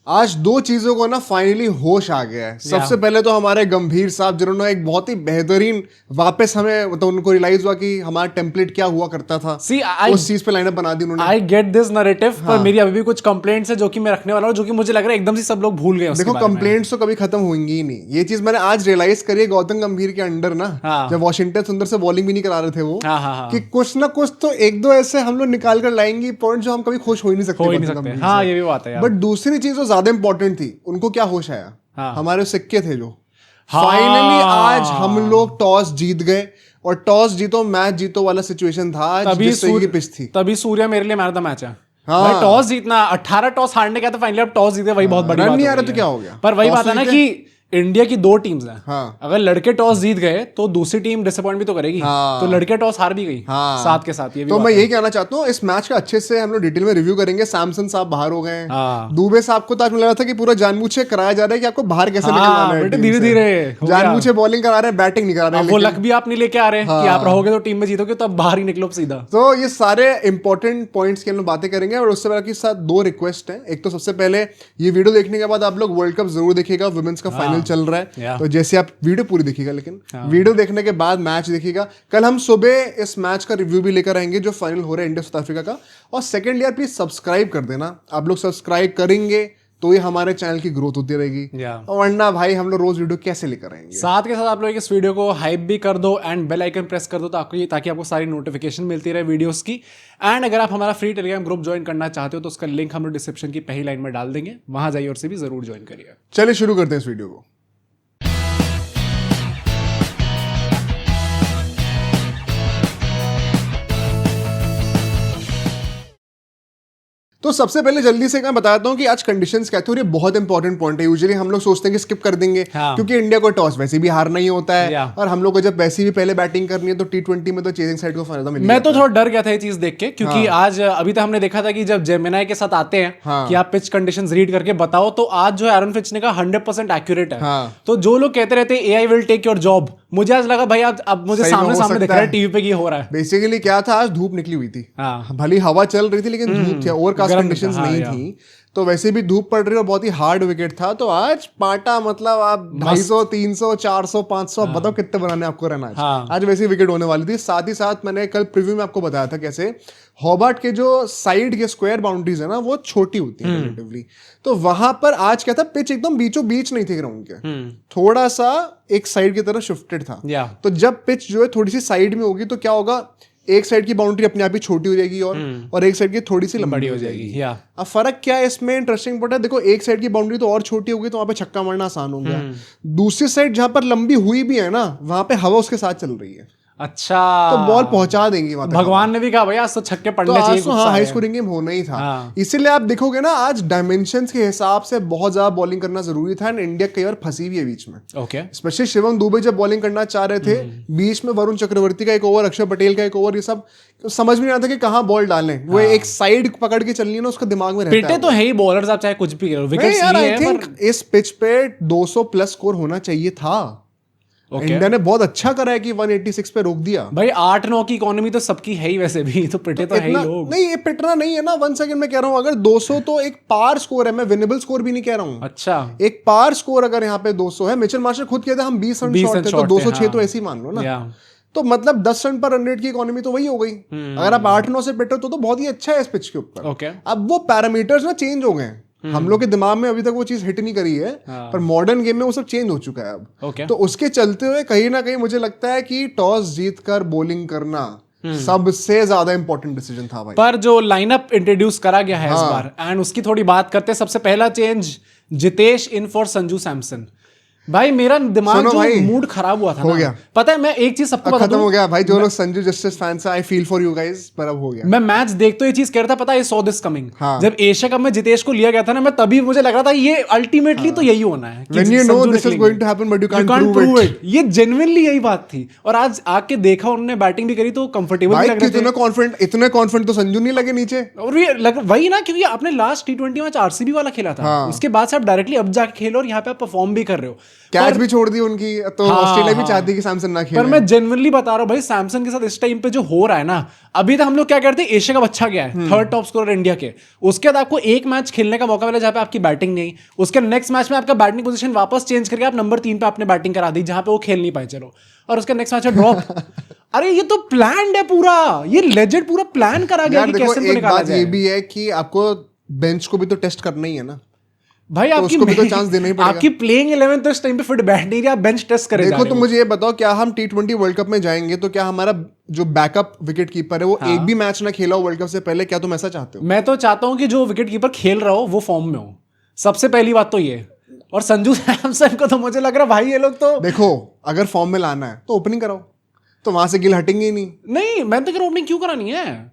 आज दो चीजों को ना फाइनली होश आ गया है। सबसे पहले तो हमारे गंभीर साहब जिन्होंने एक बहुत ही बेहतरीन वापस हमें मतलब उनको रियलाइज हुआ कि हमारा टेम्पलेट क्या हुआ करता था। उस चीज पे लाइनअप बना दी उन्होंने। आई गेट दिस नैरेटिव, पर मेरी अभी भी कुछ कंप्लेंट्स है जो कि मैं रखने वाला हूँ, जो कि मुझे लग रहा है एकदम से सब लोग भूल गए। देखो कंप्लेंट्स तो कभी खत्म होंगी ही नहीं। ये चीज मैंने आज रियलाइज करी है गौतम गंभीर के अंडर ना, जब वॉशिंगटन सुंदर से बॉलिंग भी नहीं करा रहे थे वो, कि कुछ ना कुछ तो एक दो ऐसे हम लोग निकाल कर लाएंगे पॉइंट जो हम कभी खुश हो ही नहीं सकते। हाँ ये भी बात है। बट दूसरी चीज जो ज्यादा इंपॉर्टेंट थी, उनको क्या होश आया, हमारे सिक्के थे जो फाइनली आज हम लोग टॉस जीत गए। और टॉस जीतो मैच जीतो वाला सिचुएशन था आज, जिस तरह की पिच थी। तभी सूर्या मेरे लिए मैन ऑफ द मैच है। हाँ। टॉस जीतना, 18 टॉस हारने का था, फाइनली अब टॉस जीते, वही बहुत बड़ी बात नहीं आ रहा तो क्या हो गया। पर वही बात है ना कि इंडिया की दो टीम्स हैं। हाँ। अगर लड़के टॉस जीत गए तो दूसरी टीम डिसअपॉइंट भी तो करेगी। हाँ। तो लड़के टॉस हार भी गई। हाँ। साथ के साथ ये भी तो मैं यही कहना चाहता हूँ, इस मैच का अच्छे से हम लोग डिटेल में रिव्यू करेंगे। सैमसन साहब बाहर हो गए। दुबे साहब को तो आज मुझे लगा था कि पूरा जानबूझ कराया जा रहा है कि आपको बाहर कैसे निकलवाना है। धीरे धीरे जानबूझ बॉलिंग करा रहे हैं, बैटिंग नहीं करा रहे हैं। वो लक भी आप नहीं लेके आ रहे कि आप रहोगे तो टीम में जीतोगे, तो अब बाहर ही निकलो सीधा। तो ये सारे इंपॉर्टेंट पॉइंट्स की हम लोग बातें करेंगे। और उससे पहले साथ दो रिक्वेस्ट है। एक तो सबसे पहले ये वीडियो देखने के बाद आप लोग वर्ल्ड कप जरूर देखिएगा, वुमेन्स का फाइनल चल रहा है। तो जैसे आप वीडियो पूरी देखिएगा, लेकिन वीडियो देखने के बाद मैच देखिएगा। कल हम सुबह इस मैच का रिव्यू भी लेकर आएंगे जो फाइनल हो रहा है इंडिया साउथ अफ्रीका का। और सेकंड यार प्लीज सब्सक्राइब कर देना। आप लोग सब्सक्राइब करेंगे तो ये हमारे चैनल की ग्रोथ होती रहेगी। और वरना भाई हम लोग रोज वीडियो कैसे लेकर आएंगे। साथ के साथ आप लोग इस वीडियो को हाइप भी कर दो एंड बेल आइकन प्रेस कर दो ताकि आपको सारी नोटिफिकेशन मिलती रहे वीडियोस की। एंड अगर आप हमारा फ्री टेलीग्राम ग्रुप ज्वाइन करना चाहते हो तो उसका लिंक हम लोग डिस्क्रिप्शन की पहली लाइन में डाल देंगे, वहां जाइए और से भी जरूर ज्वाइन करिए। चलिए शुरू करते हैं इस वीडियो को। तो सबसे पहले जल्दी से मैं बताता हूँ कि आज कंडीशंस क्या थे। और ये बहुत इंपॉर्टेंट पॉइंट है। यूजुअली हम लोग सोचते हैं कि स्किप कर देंगे, क्योंकि इंडिया को टॉस वैसे भी हारना ही होता है। और हम लोग को जब वैसे भी पहले बैटिंग करनी है तो T20 में तो चेजिंग साइड को फायदा मिलेगा। मैं तो थोड़ा डर गया था ये चीज देख के, क्योंकि आज अभी तक हमने देखा था कि जब जेमिनाई के साथ आते हैं कि आप पिच कंडीशंस रीड करके बताओ, तो आज जो एरन फिच ने कहा 100% एक्यूरेट है। तो जो लोग कहते रहते हैं AI will take your job, मुझे आज लगा भाई अब मुझे सामने दिख रहा है टीवी पे कि हो रहा है। बेसिकली क्या था, आज धूप निकली हुई थी। भली हवा चल रही थी लेकिन धूप थी, ओवरकास्ट कंडीशंस नहीं थी। तो वैसे भी धूप पड़ रही और बहुत ही हार्ड विकेट था। तो आज पाटा मतलब आप 250, 300, 400, 500 बताओ कितने बनाने आपको रहना है। आज वैसे विकेट होने वाली थी। साथ ही साथ मैंने कल प्रीव्यू में आपको बताया था कैसे हॉबार्ट के जो साइड के स्क्वायर बाउंड्रीज है ना, वो छोटी होती है रिलेटिवली। तो वहां पर आज क्या था, पिच एकदम बीचों बीच नहीं थी ग्राउंड के, थोड़ा सा एक साइड की तरफ शिफ्टेड था। तो जब पिच जो है थोड़ी सी साइड में होगी तो क्या होगा, एक साइड की बाउंड्री अपने आप ही छोटी हो जाएगी और एक साइड की थोड़ी सी लंबी हो जाएगी। अब फर्क क्या है इसमें, इंटरेस्टिंग पॉइंट है। देखो एक साइड की बाउंड्री तो और छोटी होगी तो वहां पे छक्का मारना आसान हो गया। दूसरी साइड जहां पर लंबी हुई भी है ना, वहां पे हवा उसके साथ चल रही है। अच्छा, तो बॉल पहुंचा देंगी वहां तक। भगवान ने भी कहा भाई आज तो छक्के पड़ने चाहिए। तो हाँ, हाई स्कोरिंग गेम होना ही था। इसीलिए आप देखोगे ना आज डायमेंशंस के हिसाब से बहुत ज्यादा बॉलिंग करना जरूरी था। एंड इंडिया कई बार फंसी हुई है बीच में। स्पेशली शिवम दुबे जब बॉलिंग करना चाह रहे थे, बीच में वरुण चक्रवर्ती का एक ओवर, अक्षर पटेल का एक ओवर, ये सब समझ में नहीं आता कि कहाँ बॉल डालें। वो एक साइड पकड़ के चलनी है ना, उसका दिमाग में रहता है। तो है ही बॉलर्स, आप चाहे कुछ भी करो, विकेट्स नहीं है। आई थिंक इस पिच पे 200 प्लस स्कोर होना चाहिए था। इंडिया ने बहुत अच्छा करा है कि 186 पे रोक दिया। भाई 8-9 की इकोनॉमी तो सबकी है ही वैसे भी, तो पिटे तो है ही लोग। नहीं, ये पिटना नहीं है ना। 1 सेकंड में कह रहा हूं, अगर 200 तो एक पार स्कोर है, मैं विनेबल स्कोर भी नहीं कह रहा हूं। अच्छा, एक पार स्कोर अगर यहाँ पे 200 है। मिचेल मार्शल खुद कहते हैं हम 20 रन शॉर्ट थे, तो 206 तो ऐसे ही मान लो ना। तो मतलब 10 रन पर रन रेट की इकोनॉमी तो वही हो गई। अगर आप 8-9 से पिटे तो बहुत ही अच्छा है इस पिच के ऊपर। अब वो पैरामीटर्स ना चेंज हो गए। हम लोग के दिमाग में अभी तक वो चीज हिट नहीं करी है, पर मॉडर्न गेम में वो सब चेंज हो चुका है अब। तो उसके चलते हुए कहीं ना कहीं मुझे लगता है कि टॉस जीतकर बॉलिंग करना सबसे ज्यादा इंपॉर्टेंट डिसीजन था भाई। पर जो लाइनअप इंट्रोड्यूस करा गया है इस बार, एंड उसकी थोड़ी बात करते हैं। सबसे पहला change, Jitesh in for Sanju Samson. भाई मेरा दिमाग जो मूड खराब हुआ था हो गया। पता है, मैं एक चीज सबको बता दूं, खत्म हो गया भाई। जो लोग संजू जस्टिस फैंस हैं, I feel for you guys, पर अब हो गया। मैं मैच देखते ये चीज कह रहा था, पता है, सॉ दिस कमिंग। जब एशिया कप में जितेश को लिया गया था ना, मैं तभी मुझे लग रहा था ये अल्टीमेटली तो यही होना है। When you know this is going to happen but you can't prove it. ये जेन्युइनली यही बात थी। और आज आके देखा उन्होंने बैटिंग भी करी तो कंफर्टेबल भी लग रहे थे। इतने कॉन्फिडेंट तो संजू नहीं लगे नीचे। और ये वही ना, क्योंकि आपने लास्ट T20 मैच RCB वाला खेला था, उसके बाद से आप डायरेक्टली अब जाके खेलो और यहाँ पे आप परफॉर्म भी कर रहे हो। कैच भी छोड़ दी उनकी, तो ऑस्ट्रेलिया भी चाहती है कि सैमसन ना खेले। पर मैं जेन्युइनली बता रहा हूँ भाई, सैमसन के साथ इस टाइम पे जो हो रहा है ना, अभी तक हम लोग क्या करते हैं, एशिया का अच्छा गया है, 3rd टॉप स्कोरर इंडिया के, उसके बाद आपको एक मैच खेलने का मौका मिला जहां पे आपकी बैटिंग नहीं, उसके नेक्स्ट मैच में आपका बैटिंग पोजीशन वापस चेंज करके आप नंबर 3 पे आपने बैटिंग करा दी जहां पे वो खेल नहीं पाए, चलो, और उसका नेक्स्ट मैच ड्रॉप। अरे ये तो प्लान्ड है पूरा, ये लेजेंड पूरा प्लान करा गया कि कैसे इनको निकाला जाए। ये भी है कि आपको बेंच को भी तो टेस्ट करना ही है ना भाई, तो आपकी उसको भी तो चांस देना ही पड़ेगा। आपकी प्लेइंग 11 तो इस टाइम पे फिट बैठ नहीं रही, आप बेंच टेस्ट करे जा देखो रहे तुम हो। मुझे ये बताओ, क्या हम T20 वर्ल्ड कप में जाएंगे तो क्या हमारा जो बैकअप विकेट कीपर है वो एक भी मैच ना खेला हो वर्ल्ड कप से पहले? क्या तुम ऐसा चाहते हो? मैं तो चाहता हूं कि जो विकेट कीपर खेल रहा हो वो फॉर्म में हो, सबसे पहली बात तो ये। और संजू सैमसन को तो मुझे लग रहा है भाई ये लोग तो, देखो अगर फॉर्म में लाना है तो ओपनिंग कराओ, तो वहां से गिल हटेंगे ही नहीं, मैं तो कह रहा हूं ओपनिंग क्यों करानी है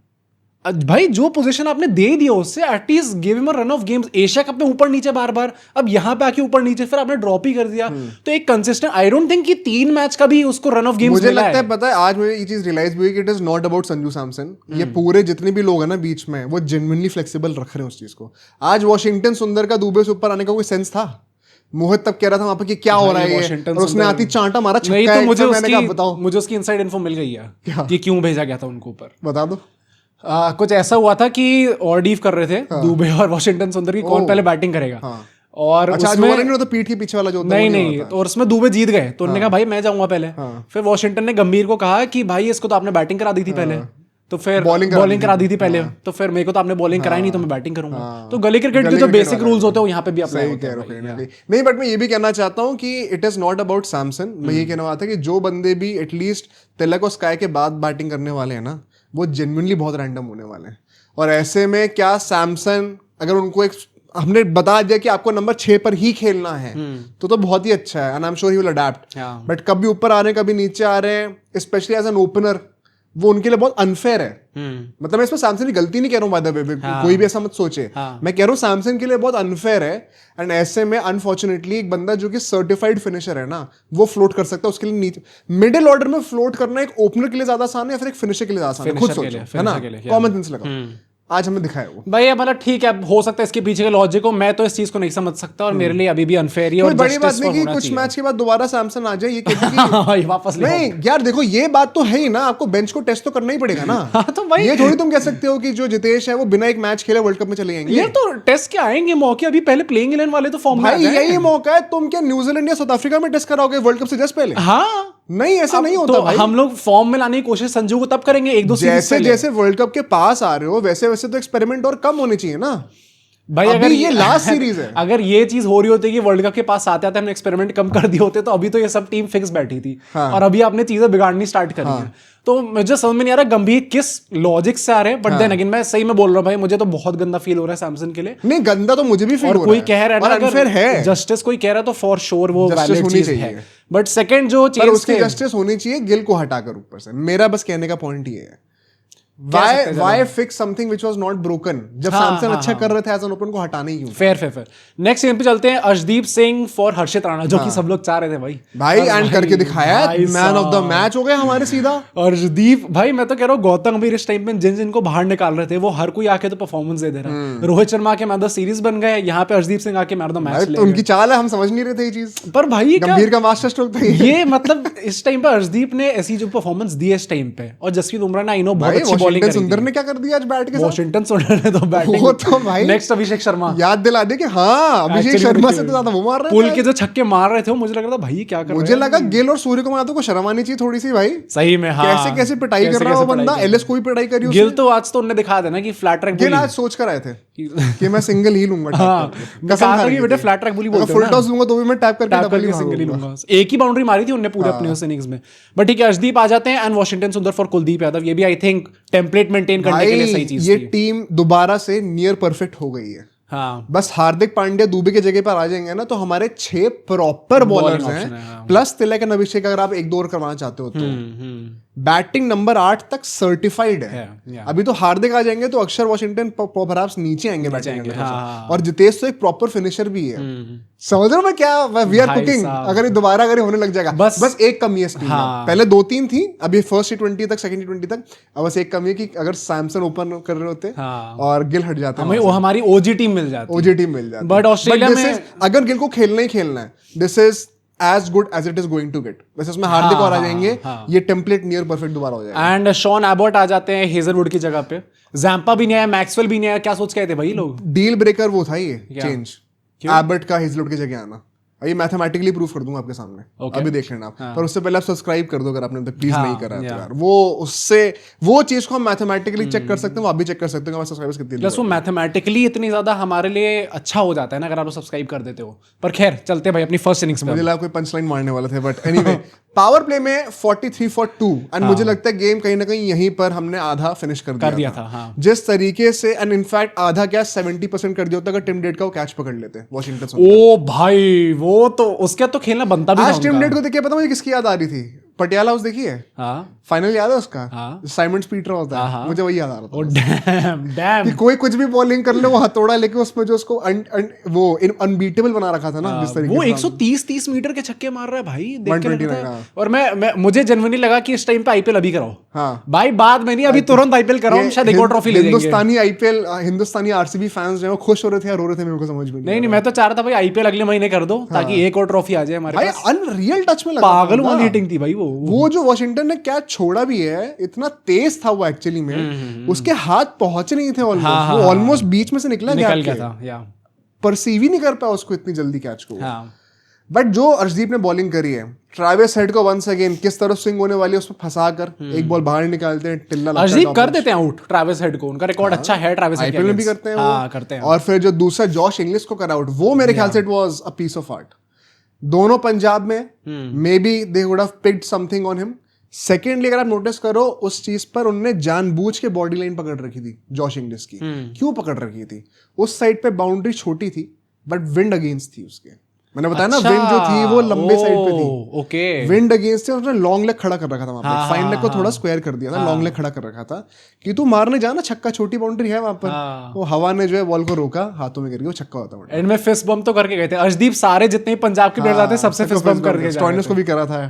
भाई, जो पोजीशन आपने दे दिया उससे at least give him a run of games. Asia cup में ऊपर नीचे बार बार, अब यहाँ पे आके ऊपर नीचे, फिर आपने ड्रॉप ही कर दिया, तो एक कंसिस्टेंट, आई डोंट थिंक कि 3 मैच का भी उसको रन ऑफ गेम्स मुझे लगता है, पता है आज मुझे ये चीज रियलाइज हुई कि it is not about Sanju Samson. ये पूरे जितने भी लोग हैं ना बीच में, वो जेन्युइनली फ्लेक्सिबल रख रहे हैं उस चीज को। आज वॉशिंगटन सुंदर का दुबे से ऊपर आने का कोई सेंस था? मोहित तब कह रहा था वहां पर कि क्या हो रहा है ये, और उसने आती चांटा मारा छक्का। नहीं तो बताओ मुझे उसकी इनसाइड इन्फो मिल गई है कि क्यों भेजा गया था उनको ऊपर, बता दो। कुछ ऐसा हुआ था कि ऑर्डीव कर रहे थे दुबे और वॉशिंगटन सुंदर की कौन पहले बैटिंग करेगा, और अच्छा उसमें नहीं तो पीठ के पीछे वाला जो नहीं, तो और उसमें दुबे जीत गए, तो उन्होंने कहा भाई मैं जाऊंगा पहले। फिर वॉशिंगटन ने गंभीर को कहा कि भाई इसको तो आपने बैटिंग करा दी थी पहले, तो फिर बॉलिंग करा दी थी पहले, तो फिर मेरे को तो आपने बॉलिंग कराई नहीं, तो मैं बैटिंग करूंगा। तो गली क्रिकेट के जो बेसिक रूल्स होते हैं यहाँ पे भी अप्लाई होते हैं। नहीं, बट मैं ये भी कहना चाहता हूँ कि it is not about Samson. मैं ये कहना चाहता कि जो बंदे भी एटलीस्ट तिलक और स्काई के बाद बैटिंग करने वाले हैं ना, वो जेन्युइनली बहुत रैंडम होने वाले हैं। और ऐसे में क्या सैमसन, अगर उनको एक हमने बता दिया कि आपको नंबर 6 पर ही खेलना है, तो बहुत ही अच्छा है, and I am sure he will adapt. But कभी ऊपर आ रहे हैं, कभी नीचे आ रहे हैं, स्पेशली एज एन ओपनर, वो उनके लिए बहुत अनफेयर है। मतलब मैं इसमें सैमसन की गलती नहीं कह रहा हूँ, बाय द वे, कोई भी ऐसा मत सोचे। मैं कह रहा हूँ सैमसन के लिए बहुत अनफेयर है, एंड ऐसे में अनफॉर्चुनेटली एक बंदा जो कि सर्टिफाइड फिनिशर है ना, वो फ्लोट कर सकता है। उसके लिए नीचे मिडिल ऑर्डर में फ्लोट करना एक ओपनर के लिए ज्यादा आसान है या फिर एक फिनिशर के लिए आसान है? खुद सोचो, है ना, कॉमन सेंस लगाओ। आज हमें दिखाया वो भाई, अब मतलब ठीक है, हो सकता है इसके पीछे के लॉजिक को, मैं तो इस चीज को नहीं समझ सकता, और मेरे लिए अभी भी अनफेयर है। और बड़ी बात नहीं कि कुछ मैच के बाद दोबारा सैमसन आ जाए, ये कहते वापस नहीं यार। देखो ये बात तो है ही ना, आपको बेंच को टेस्ट तो करना ही पड़ेगा ना। तो भाई ये थोड़ी तुम कह सकते हो कि जो जितेश है वो बिना एक मैच खेले वर्ल्ड कप में चले जाएंगे। ये तो टेस्ट के आएंगे मौके, अभी पहले प्लेइंग 11 वाले तो फॉर्म में आ गए। यही मौका है। तुम क्या न्यूजीलैंड या साउथ अफ्रीका में टेस्ट कराओगे वर्ल्ड कप से जस्ट पहले? हाँ, नहीं, ऐसा नहीं होता तो भाई। हम लोग फॉर्म में लाने की कोशिश संजू को तब करेंगे, 1-2 जैसे जैसे वर्ल्ड कप के पास आ रहे हो वैसे वैसे तो एक्सपेरिमेंट और कम होने चाहिए ना भाई। अगर ये लास्ट सीरीज है, अगर ये चीज हो रही होती कि वर्ल्ड कप के पास आते आते हमने एक्सपेरिमेंट कम कर दिए होते, तो अभी तो ये सब टीम फिक्स बैठी थी। और अभी आपने चीजें बिगाड़नी स्टार्ट करी है। तो मुझे समझ में नहीं आ रहा गंभीर किस लॉजिक से आ रहे हैं, बट देन अगेन मैं सही में बोल रहा हूँ भाई, मुझे तो बहुत गंदा फील हो रहा है सैमसन के लिए। नहीं, गंदा तो मुझे भी फील हो रहा है। कोई कह रहा है ना, अनफेयर है, जस्टिस कोई कह रहा है तो फॉर श्योर वो वैलिड चीज है। बट सेकंड जो चीज, उसकी जस्टिस होनी चाहिए गिल को हटाकर ऊपर से। मेरा बस कहने का पॉइंट ये है, Why fix something which was not broken? जब सैमसन अच्छा कर रहे थे एज एन ओपन को हटाने क्यों? फेयर। नेक्स्ट गेम पे चलते हैं, अर्शदीप सिंह फॉर हर्षित राणा, जो कि सब लोग चाह रहे थे भाई एंड करके दिखाया, मैन ऑफ द मैच हो गया हमारे सीधा। अर्शदीप भाई, मैं तो कह रहा हूँ गौतम गंभीर इस टाइम पे जिनको बाहर निकाल रहे थे, वो हर कोई आके तो परफॉर्मेंस दे रहा है। रोहित शर्मा के मैन ऑफ द सीरीज बन गए, यहाँ पे अर्शदीप सिंह आके मैन ऑफ द मैच। उनकी चाल है, हम समझ नहीं रहे थे ये चीज। पर भाई गंभीर का मास्टर स्ट्रोक था ये। मतलब इस टाइम पे अर्शदीप ने ऐसी जो परफॉर्मेंस दी है इस टाइम पे, और जसप्रीत बुमराह ने आई नो बहुत अच्छी बॉलिंग करी। सुंदर ने क्या कर दिया आज बैट के साथ? वॉशिंगटन सुंदर ने तो बैटिंग, वो तो भाई नेक्स्ट अभिषेक शर्मा याद दिला दे कि हाँ, अभिषेक शर्मा से तो ज्यादा वो मार रहे थे। पुल के जो छक्के मार रहे थे, मुझे लग रहा था भाई क्या कर रहे हैं। मुझे लगा गिल और सूर्य कुमार को शर्म आनी चाहिए थोड़ी सी भाई, सही में। हाँ, कैसे कैसे पिटाई कर रहा है वो बंदा। एलएस कोई पिटाई करी उसने। गिल तो आज तो उन्होंने दिखा देना कि फ्लैट ट्रैक गिल आज सोच कर आए थे कि मैं सिंगल ही लूंगा। हाँ, कसम खा के बेटे फ्लैट ट्रैक बुली बोलते हैं, फुल टॉस लूंगा तो भी मैं टैप करके डबल ही सिंगल ही लूंगा। एक ही बाउंड्री मारी थी उन्होंने पूरे अपने उस इनिंग्स में। बट ठीक है, अर्शदीप आ जाते हैं, एंड वॉशिंगटन सुंदर फॉर कुलदीप यादव। ये भी आई थिंक टेम्पलेट मेंटेन करने के लिए सही चीज थी। ये टीम दोबारा से नियर परफेक्ट हो गई है। हाँ, बस हार्दिक पांड्या दुबे की जगह पर आ जाएंगे ना, तो हमारे 6 प्रॉपर बॉलर्स हैं, प्लस तिलक एंड अभिषेक अगर आप 1-2 और करवाना चाहते हो तो। बैटिंग नंबर 8 तक सर्टिफाइड है। अभी तो हार्दिक आ जाएंगे तो अक्षर वॉशिंगटन परहैप्स नीचे आएंगे बैटिंग। और जितेश तो एक प्रॉपर फिनिशर भी है। समझ रहे हो मैं क्या, वी आर कुकिंग। अगर ये दोबारा अगर होने लग जाएगा, बस एक कमी है इस टीम में। पहले 2-3 थी, अभी फर्स्ट T20 तक, सेकंड T20 तक, अब बस एक कमी है कि अगर सैमसन ओपन कर रहे होते और गिल हट जाते हैं, वो हमारी ओजी टीम मिल जाती। ओजी टीम मिल जाती। बट ऑस्ट्रेलिया में अगर गिल को खेलना ही खेलना है, this is as good as it is going to get. वैसे उसमें हार्दिक और आ जाएंगे, ये टेम्पलेट नियर परफेक्ट दोबारा हो जाएगा। एंड शॉन एबॉट आ जाते हैं हेजलवुड की जगह पे, जैम्पा भी नहीं आया, मैक्सवेल भी नहीं आया, क्या सोच के आए थे भाई लोग? डील ब्रेकर वो था ये चेंज, एबर्ट का हेजलवुड की जगह आना। ये मैथमेटिकली प्रूफ कर दूंगा आपके सामने, अभी देख लेना आप। पर उससे पहले आप सब्सक्राइब कर दो अगर आपने तक प्लीज नहीं करा है तो यार। वो उससे वो चीज को हम मैथमेटिकली चेक कर सकते हैं, वो आप भी चेक कर सकते हो सब्सक्राइबर्स कितने। प्लस वो मैथमेटिकली इतनी ज्यादा हमारे लिए अच्छा हो जाता है ना अगर आप सब्सक्राइब कर देते हो। पर खैर चलते भाई अपनी फर्स्ट इनिंग्स में। मुझे लगा कोई पंच लाइन मारने वाले थे, बट एनीवे पावर प्ले में 43 for 2 एंड मुझे लगता है गेम कहीं ना कहीं यहीं पर हमने आधा फिनिश कर दिया था। जिस तरीके से, एंड इनफैक्ट आधा क्या 70% कर दिया होता अगर टिम डेट का वो कैच पकड़ लेते वॉशिंगटन। ओ भाई वो तो उसके तो खेलना बनता भी था। आज टिम डेट को देखिए पता मुझे किसकी याद आ रही थी? पटियाला हाउस देखी है? फाइनल याद है उसका? साइमन स्पीटर होता है, मुझे वही याद आ रहा था कि कोई कुछ भी बॉलिंग कर ले वो हथौड़ा लेके उसमें जो उसको वो अनबीटेबल बना रखा था ना, जिस तरीके वो 130 मीटर के छक्के मार रहा है भाई, देख के लगता है। और मैं मुझे जनरली लगा कि इस टाइम पे आईपीएल अभी कराओ भाई, बाद में नहीं, अभी तुरंत आईपीएल कराओ, शायद एक और ट्रॉफी ले जाएंगे। हिंदुस्तानी आईपीएल, हिंदुस्तानी आरसीबी फैंस जो खुश हो रहे थे या रो रहे थे मेरे को समझ में नहीं। मैं तो चाह रहा था भाई आईपीएल अगले महीने कर दो ताकि एक और ट्रॉफी आ जाए हमारे पास। अनरियल टच में लगा, पागल वाली हिटिंग थी भाई वो जो वाशिंगटन ने कैच छोड़ा भी है, इतना तेज था वो एक्चुअली में, उसके हाथ पहुंचे नहीं थे ऑलमोस्ट, वो ऑलमोस्ट बीच में से निकल गया था, परसीव ही नहीं कर पाया उसको इतनी जल्दी कैच को। बट जो अर्शदीप ने बॉलिंग करी है, ट्रेविस हेड को वंस अगेन किस तरह स्विंग होने वाली है उसमें फंसा कर एक बॉल बाहर निकालते हैं, टिल्ला अर्शदीप कर देते हैं आउट ट्रेविस हेड को, उनका रिकॉर्ड अच्छा है ट्रेविस हेड, आईपीएल में भी करते हैं करते हैं। और फिर जो दूसरा जॉश इंग्लिश को कर आउट, वो मेरे ख्याल से it was a piece of art. दोनों पंजाब में maybe they would have picked something on him. Secondly अगर आप नोटिस करो उस चीज पर उन्होंने जानबूझ के बॉडी लाइन पकड़ रखी थी जॉश इंग्लिश की। क्यों पकड़ रखी थी? उस साइड पे बाउंड्री छोटी थी बट विंड अगेंस्ट थी उसके, मैंने बताया ना विंड जो थी वो लंबे साइड पे थी। ओके, विंड अगेंस्ट थी, उसने लॉन्ग लेग खड़ा कर रखा था वहां पे, फाइन लेग को थोड़ा स्क्वायर कर दिया था, लॉन्ग लेग खड़ा कर रखा था कि तू मारने जा ना छक्का, छोटी बाउंड्री है वहां पर। वो हवा ने जो है बॉल को रोका, हाथों में गिर गया, वो छक्का होता है। एंड में फिस्ट बम तो करके गए थे अर्शदीप, सारे जितने पंजाब के प्लेयर्स आते हैं सबसे फिस्ट बम करके स्टॉइनिस को भी करा था।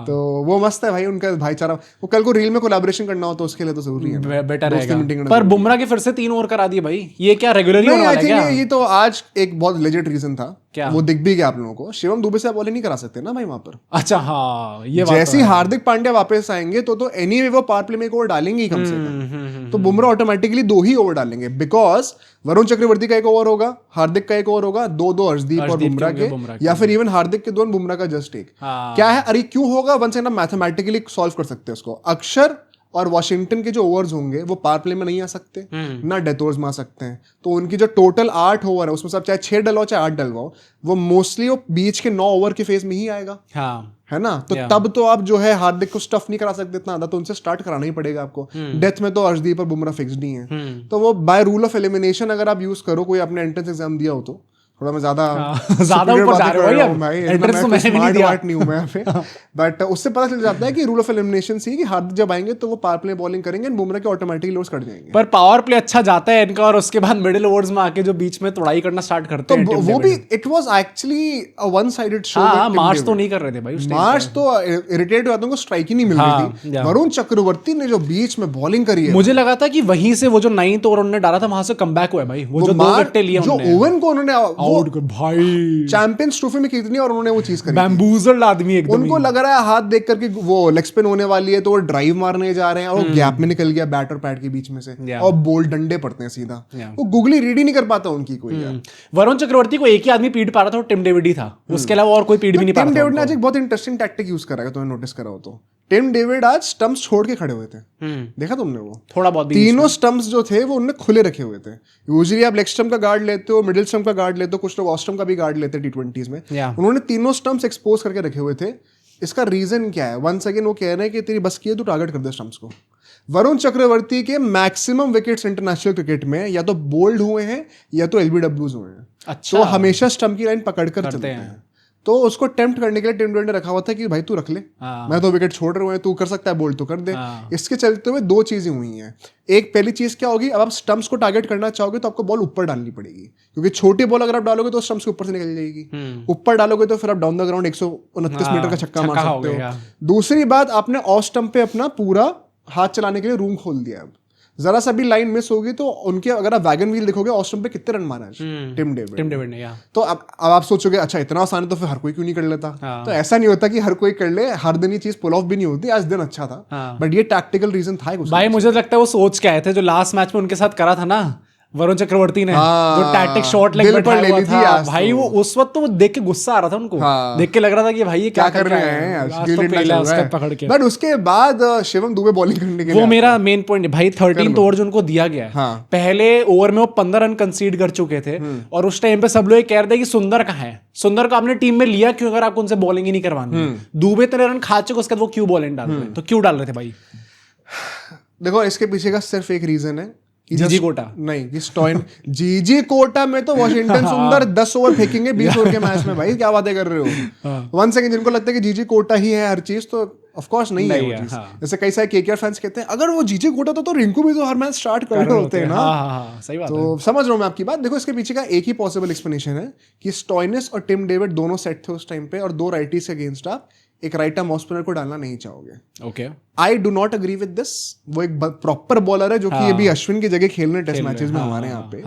तो वो मस्त है भाई उनका भाईचारा। वो कल को रील में कोलैबोरेशन करना हो तो उसके लिए तो जरूरी है, बेटर है। पर बुमराह के फिर से 3 ओवर करा दिए भाई, ये क्या रेगुलरली होने वाला है क्या? ये तो आज एक बहुत लेजेंड रीजन था, वो दिख भी गया आप लोगों को। शिवम दुबे से आप बॉलिंग नहीं करा सकते ना भाई वहां पर। अच्छा हाँ, ये जैसे ही हार्दिक पांड्या वापस आएंगे तो एनीवे वो पावर प्ले में एक ओवर डालेंगे ही कम से कम। तो बुमराह ऑटोमेटिकली 2 ही ओवर डालेंगे, बिकॉज वरुण चक्रवर्ती का 1 ओवर होगा, हार्दिक का 1 ओवर होगा, 2-2 अर्शदीप और बुमराह के, या फिर इवन हार्दिक के 2 बुमराह का जस्ट 1। क्या है, अरे क्यों होगा वन से ना मैथमेटिकली सॉल्व कर सकते हैं उसको। अक्षर और वॉशिंगटन के जो ओवर्स होंगे वो पावर प्ले में नहीं आ सकते, ना डेथ ओवर्स में आ सकते हैं। तो उनकी जो टोटल 8 ओवर है उसमें सब चाहे 6 डलवाओ चाहे 8 डलवाओ, वो मोस्टली वो बीच के 9 ओवर के फेज में ही आएगा। है ना? तो तब तो आप जो है हार्दिक को स्टफ नहीं करा सकते इतना, तो उनसे स्टार्ट कराना ही पड़ेगा आपको। डेथ में तो अर्शदीप और बुमराह फिक्स नहीं है। तो वो बाय रूल ऑफ एलिमिनेशन अगर आप यूज करो, कोई आपने एंट्रेंस एग्जाम दिया हो तो, थोड़ा मैं ज्यादा ऊपर जा रहे हो भाई, एंट्रेंस तो मैंने भी नहीं दिया, नहीं हूं मैं यहाँ पे। बट उससे पता चल जाता है कि रूल ऑफ एलिमिनेशन से कि हार्दिक जब आएंगे तो वो पावर प्ले बॉलिंग करेंगे, बुमराह के ऑटोमेटिकली ओवर्स कट जाएंगे। पर पावर प्ले अच्छा जाता है इनका, और उसके बाद मिडिल ओवर्स में आके जो बीच में तोड़ाई करना स्टार्ट करते हैं, तो वो भी it was actually a one sided show. मार्च तो नहीं कर रहे थे भाई, मार्च तो इरिटेट हुआ को स्ट्राइक ही नहीं मिल रही थी। वरुण चक्रवर्ती ने जो बीच में बॉलिंग करी है, मुझे लगा था कि वहीं से वो जो 9th ओवर उन्होंने डाला था वहां से कमबैक हुआ है भाई, वो जो 2 विकेट लिए जो ओवन को उन्होंने आउट भाई चैंपियंस ट्रॉफी में कितनी, और उन्होंने वो चीज करी, बैम्बूजल्ड आदमी एकदम। उनको लग रहा है हाथ देख करके वो लेग स्पिन होने वाली है तो वो ड्राइव मारने जा रहे हैं, और वो गैप में निकल गया बैट और पैड के बीच में से, और बोल्ड डंडे पड़ते हैं सीधा। वो गुगली रीड ही नहीं कर पाता उनकी कोई। वरुण चक्रवर्ती को एक ही आदमी पीट पा रहा था, वो टिम डेविड ही था, उसके अलावा और कोई पीट भी नहीं पा रहा था। टिम डेविड ने आज एक बहुत इंटरेस्टिंग टैक्टिक यूज करा है, तुमने नोटिस करा हो तो। टिम डेविड आज स्टंप्स छोड़ के खड़े हुए थे, देखा तुमने? वो थोड़ा बहुत तीनों स्टंप्स जो थे वो उन्होंने खुले रखे हुए थे। यूजुअली आप लेग स्टंप का गार्ड लेते हो, मिडिल स्टंप का गार्ड लेते हो, कुछ लोग ऑफ स्टंप का भी गार्ड लेते हैं T20s में। उन्होंने तीनों स्टंप्स एक्सपोज करके रखे हुए थे। इसका रीजन क्या है? वंस अगेन वो कह रहे हैं कि तेरी बस की है, तू टारगेट कर दे स्टंप्स को। वरुण चक्रवर्ती के मैक्सिमम विकेट्स इंटरनेशनल क्रिकेट में या तो बोल्ड हुए हैं या तो LBWs हुए हैं। अच्छा, तो हमेशा स्टंप की लाइन पकड़कर चलते हैं। तो उसको टेम्प्ट करने के लिए टिम डेविड ने रखा हुआ था कि भाई तू रख ले, मैं तो विकेट छोड़ रहा हूँ, तू कर सकता है बोल्ड तो कर दे। इसके चलते हुए 2 चीजें हुई हैं। एक पहली चीज क्या होगी, अब आप स्टंप्स को टारगेट करना चाहोगे तो आपको बॉल ऊपर डालनी पड़ेगी, क्योंकि छोटी बॉल अगर आप डालोगे तो स्टंप्स के ऊपर से निकल जाएगी। ऊपर डालोगे तो फिर आप डाउन द ग्राउंड 129 मीटर का छक्का मार सकते हो। दूसरी बात, आपने ऑफ स्टंप पे अपना पूरा हाथ चलाने के लिए रूम खोल दिया। अब जरा सा भी लाइन मिस होगी तो उनके, अगर आप वैगन व्हील देखोगे ऑस्ट्रम पे कितने रन मारा है टिम डेविड ने। तो अब आप सोचोगे अच्छा इतना आसान है तो फिर हर कोई क्यों नहीं कर लेता। तो ऐसा नहीं होता कि हर कोई कर ले, हर दिन ये चीज पुल ऑफ भी नहीं होती। आज दिन अच्छा था बट ये टैक्टिकल रीजन था भाई। मुझे लगता है वो सोच के आए थे जो लास्ट मैच में उनके साथ करा था ना वरुण चक्रवर्ती ने, जो टैक्टिक शॉट लेग बैठाया हुआ था भाई, वो उस वक्त तो वो देख के गुस्सा आ रहा था उनको, देख के लग रहा था कि भाई ये क्या कर रहे हैं पकड़ के। बट उसके बाद शिवम दुबे बॉलिंग करने के लिए, वो मेरा मेन पॉइंट है भाई। 13th ओवर जो उनको दिया गया है, पहले ओवर में वो 15 रन कंसीड कर चुके थे और उस टाइम पे सब लोग कह रहे थे कि सुंदर कहाँ है, सुंदर को आपने टीम में लिया क्यों अगर आपको उनसे बॉलिंग ही नहीं करवानी। दुबे 13 रन खा चुके, उसके बाद वो क्यों बॉलिंग डाल रहे, तो क्यों डाल रहे थे भाई? देखो इसके पीछे का सिर्फ एक रीजन है, जीजी कोटा नहीं, कि स्टॉइन जीजी कोटा में तो वॉशिंगटन सुंदर 10 ओवर फेंकेंगे 20 ओवर के मैच में। भाई क्या बातें कर रहे हो? वन सेकंड, जिनको लगता है कि जीजी कोटा ही है हर चीज, तो ऑफ कोर्स नहीं है वो चीज। जैसे कई सारे केकेआर फैंस कहते हैं अगर वो जीजी कोटा तो रिंकू भी तो हर मैच स्टार्ट कर रहे होते हैं ना। सही बात तो समझ रहा हूं मैं आपकी बात। देखो इसके पीछे का एक ही पॉसिबल एक्सप्लेनेशन है कि स्टॉइनिस और टिम डेविड दोनों सेट थे उस टाइम पे, और 2 राइटीज के अगेंस्ट आप एक राइट आर्म ऑफ स्पिनर को डालना नहीं चाहोगे। Okay, I do not agree with this. वो एक प्रॉपर बॉलर है जो कि अभी अश्विन की जगह खेलने टेस्ट मैचेस में हमारे यहाँ पे।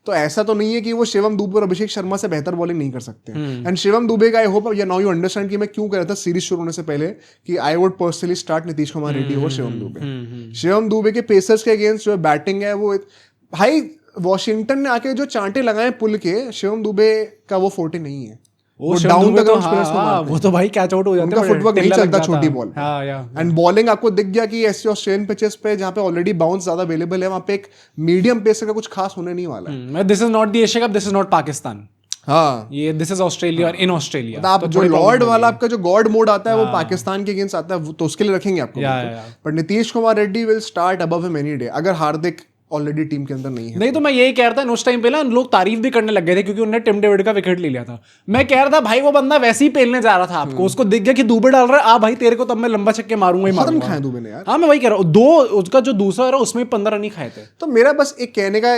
तो ऐसा तो नहीं है कि वो शिवम दुबे और अभिषेक शर्मा से बेहतर बॉलिंग नहीं कर सकते। एंड शिवम दुबे का आई होप या नाउ यू अंडरस्टैंड कि मैं क्यों कह रहा था सीरीज शुरू होने से पहले कि I would personally start Nitish Kumar Reddy और शिवम दुबे। शिवम दुबे के पेसर्स के अगेंस्ट जो बैटिंग है वो भाई, वॉशिंगटन ने आके जो चांटे लगाए पुल के, शिवम दुबे का वो फोर्टे नहीं है। वो डाउन द ग्राउंड स्पिनर्स को मारते हैं, वो तो भाई कैच आउट हो जाते हैं, उनका फुटवर्क नहीं चलता छोटी बॉल पे। एंड बॉलिंग आपको दिख गया कि ऐसे ऑस्ट्रेलियन पिचेस पे जहां पे ऑलरेडी बाउंस ज्यादा अवेलेबल है, वहां पे एक मीडियम पेसर का कुछ खास होने नहीं वाला है। This is not the Asia cup, this is not Pakistan. हाँ, ये दिस इज ऑस्ट्रेलिया और इन ऑस्ट्रेलिया। तो आप जो लॉर्ड वाला आपका जो गॉड मोड आता है वो पाकिस्तान के अगेंस्ट आता है, तो उसके लिए रखेंगे आपको। But Nitish Kumar Reddy will start above him any day, अगर हार्दिक ऑलरेडी टीम के अंदर नहीं है। नहीं तो मैं यही कह रहा था, उस टाइम पे ना लोग तारीफ भी करने लग गए थे क्योंकि उन्होंने टिम डेविड का विकेट ले लिया था। मैं कह रहा था भाई वो बंदा वैसे ही पेलने जा रहा था आपको, उसको दिख गया कि दुबे डाल रहा है, आ भाई तेरे को तब मैं लंबा छक्के मारूंगा ही मारूंगा। खाए दुबे ने यार। हाँ मैं वही कह रहा हूँ, 2 उसका जो दूसरा रहा उसमें 15 रन ही खाए थे। तो मेरा बस एक कहने का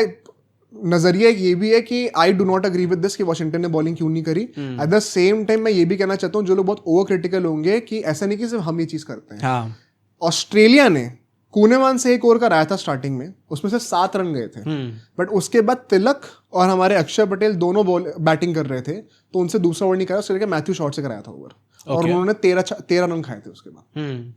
नजरिया ये भी है कि I do not agree with this कि वॉशिंगटन ने बॉलिंग क्यों नहीं करी। एट द सेम टाइम मैं ये भी कहना चाहता हूँ जो लोग बहुत ओवर क्रिटिकल होंगे कि ऐसा नहीं कि सिर्फ हम ये चीज करते हैं। ऑस्ट्रेलिया ने कूनेमान से 1 ओवर का राया था स्टार्टिंग में, उसमें से 7 रन गए थे। बट उसके बाद तिलक और हमारे अक्षर पटेल दोनों बैटिंग कर रहे थे, तो उनसे दूसरा ओवर नहीं कराया, उसके मैथ्यू शॉट से कराया था ओवर, और उन्होंने 13 रन खाए थे उसके बाद।